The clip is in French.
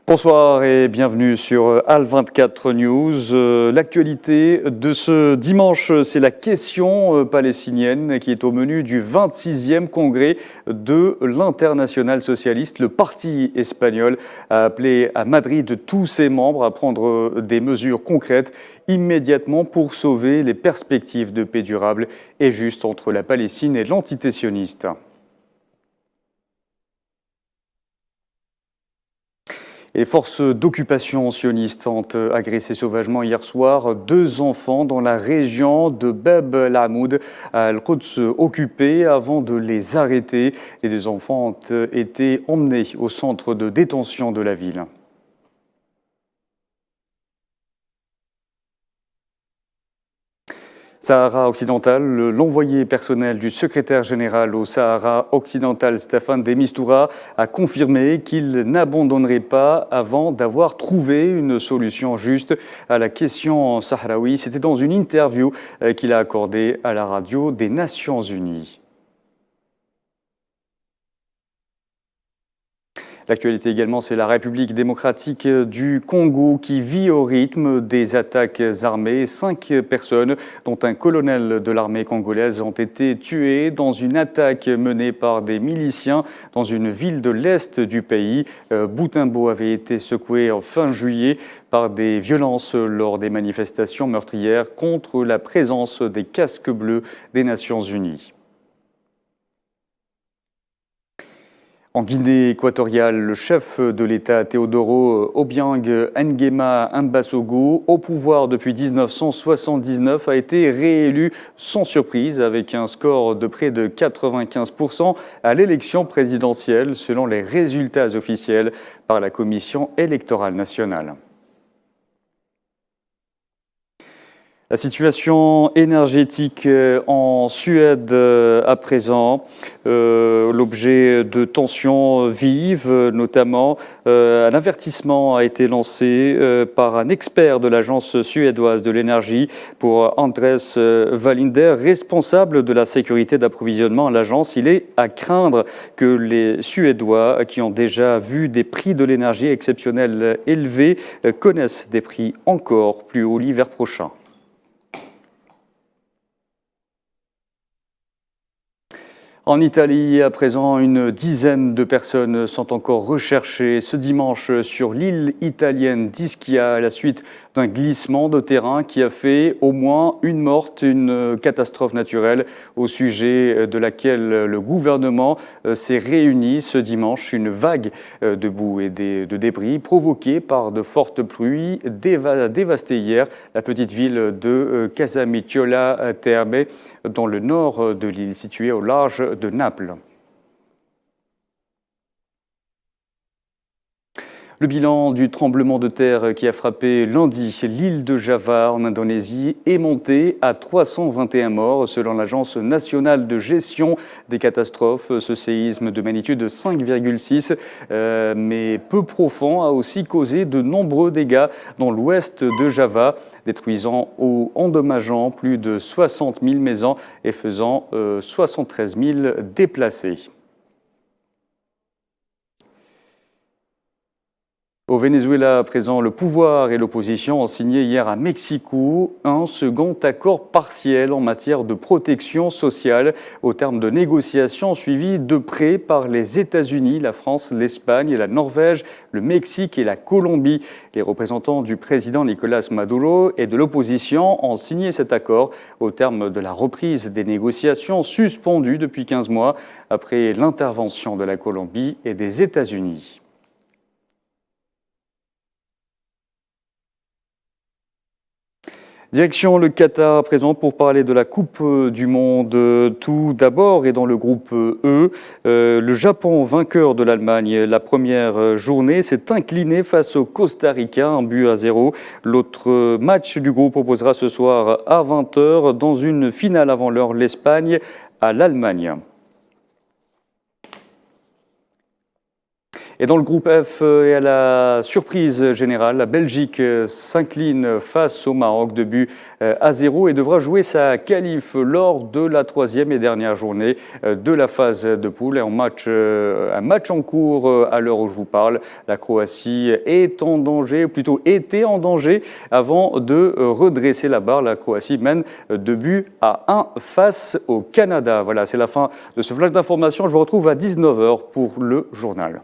Bonsoir et bienvenue sur Al24 News. L'actualité de ce dimanche, c'est la question palestinienne qui est au menu du 26e congrès de l'Internationale socialiste. Le parti espagnol a appelé à Madrid tous ses membres à prendre des mesures concrètes immédiatement pour sauver les perspectives de paix durable et juste entre la Palestine et l'entité sioniste. Les forces d'occupation sionistes ont agressé sauvagement hier soir 2 enfants dans la région de Bab el-Amoud, à Al-Quds occupée, avant de les arrêter. Les 2 enfants ont été emmenés au centre de détention de la ville. Sahara occidental, l'envoyé personnel du secrétaire général au Sahara occidental, Staffan de Mistura, a confirmé qu'il n'abandonnerait pas avant d'avoir trouvé une solution juste à la question sahraoui. C'était dans une interview qu'il a accordée à la radio des Nations Unies. L'actualité également, c'est la République démocratique du Congo qui vit au rythme des attaques armées. 5 personnes, dont un colonel de l'armée congolaise, ont été tuées dans une attaque menée par des miliciens dans une ville de l'est du pays. Butembo avait été secoué en fin juillet par des violences lors des manifestations meurtrières contre la présence des casques bleus des Nations Unies. En Guinée équatoriale, le chef de l'État Teodoro Obiang Nguema Mbasogo, au pouvoir depuis 1979, a été réélu sans surprise avec un score de près de 95% à l'élection présidentielle selon les résultats officiels par la Commission électorale nationale. La situation énergétique en Suède à présent, l'objet de tensions vives, notamment un avertissement a été lancé par un expert de l'agence suédoise de l'énergie pour Andres Wallinder, responsable de la sécurité d'approvisionnement à l'agence. Il est à craindre que les Suédois, qui ont déjà vu des prix de l'énergie exceptionnels élevés, connaissent des prix encore plus hauts l'hiver prochain. En Italie, à présent, une dizaine de personnes sont encore recherchées ce dimanche sur l'île italienne d'Ischia à la suite d'un glissement de terrain qui a fait au moins une morte, une catastrophe naturelle au sujet de laquelle le gouvernement s'est réuni ce dimanche. Une vague de boue et de débris provoquée par de fortes pluies a dévasté hier la petite ville de Casamicciola Terme dans le nord de l'île située au large de Naples. Le bilan du tremblement de terre qui a frappé lundi l'île de Java en Indonésie est monté à 321 morts selon l'Agence nationale de gestion des catastrophes. Ce séisme de magnitude 5,6 mais peu profond a aussi causé de nombreux dégâts dans l'ouest de Java, détruisant ou endommageant plus de 60 000 maisons et faisant 73 000 déplacés. Au Venezuela, à présent, le pouvoir et l'opposition ont signé hier à Mexico un second accord partiel en matière de protection sociale au terme de négociations suivies de près par les États-Unis, la France, l'Espagne, la Norvège, le Mexique et la Colombie. Les représentants du président Nicolás Maduro et de l'opposition ont signé cet accord au terme de la reprise des négociations suspendues depuis 15 mois après l'intervention de la Colombie et des États-Unis. Direction le Qatar à présent pour parler de la Coupe du Monde. Tout d'abord, et dans le groupe E, le Japon, vainqueur de l'Allemagne la première journée, s'est incliné face au Costa Rica, 1-0. L'autre match du groupe opposera ce soir à 20h dans une finale avant l'heure l'Espagne à l'Allemagne. Et dans le groupe F, et à la surprise générale, la Belgique s'incline face au Maroc, 2-0, et devra jouer sa qualif lors de la troisième et dernière journée de la phase de poule. Et un match en cours à l'heure où je vous parle. La Croatie est en danger, plutôt était en danger, avant de redresser la barre. La Croatie mène 2-1 face au Canada. Voilà, c'est la fin de ce flash d'information. Je vous retrouve à 19h pour le journal.